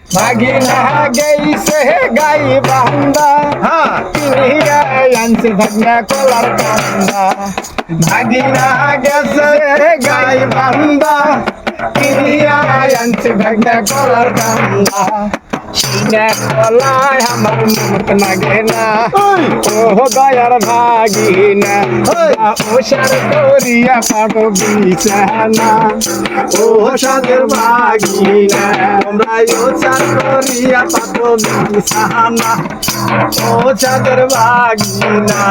ভাগিনা গেইছে গাই বান্দা কিনিয়া আনছে ভাগনা কলার কান্দা ভাগিনা গেছে গাই বান্দা কিনিয়া আনছে ভাগনা কলার কান্দা সিনা কলায় আমার মত লাগে না ও দয়ার ভাগিনা ও সার করিয়া পাঠো বিছানা ও সাদের ভাগিনা তোমরা ও সার করিয়া পাঠো বিছানা ও সাদের ভাগিনা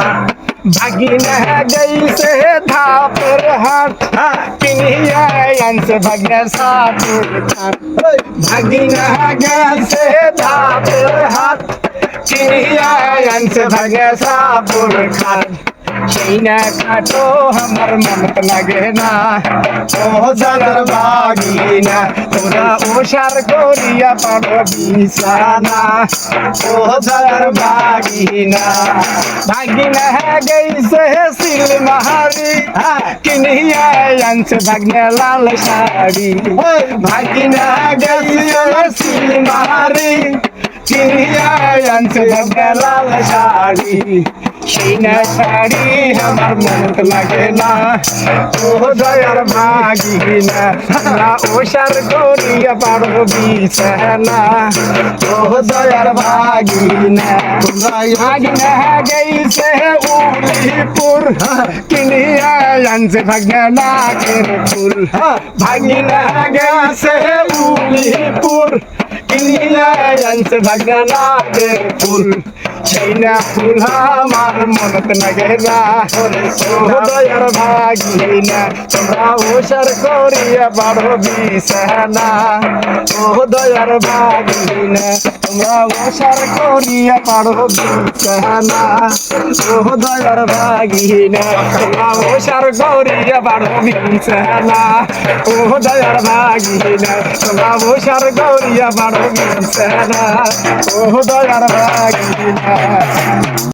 ভাগিনা গইছে ধাপের হাট কিনিয়া আনছে ভাগনা সাপুর খাট ভাগিনা গেছে ধাপের হাট কিনিয়া আনছে ভাগনা সাপুর খাট সেই না খাটো আমার মনত লাগে না ও জানার ভাগিনা তোরা ওসার করিয়া পাঠো বিছানা ও জানার ভাগিনা ভাগিনা গেইছে সিল মাহারি কিনিয়া আনছে ভাগনা লাল শাড়ি ভাগিনা গেছে সিল মাহারি কিনিয়া আনছে ভাগনা লাল শাড়ি সেই না শাড়ি আমার মনত লাগে না ও দয়ার ভাগিনা না ওসার করিয়া পারো বিছানা ও দয়ার ভাগিনা ভাগিনা গেইছে উলিপুর কিনিয়া আনছে ভাগনা নাকের ফুল ভাগিনা গেছে উলিপুর কিনিয়া আনছে ভাগনা নাকের ফুল সেই না ফুল আমার মনত লাগে না ও দয়ার ভাগিনা তোমরা ওসার করিয়া পারো বিছানা ও দয়ার ভাগিনা তোমরা ওসার করিয়া পারো বিছানা ও দয়ার ভাগিনা তোমরা ওসার করিয়া পারো বিছানা ও দয়ার ভাগিনা তোমরা ওসার করিয়া পারো বিছানা ও দয়ার ভাগিনা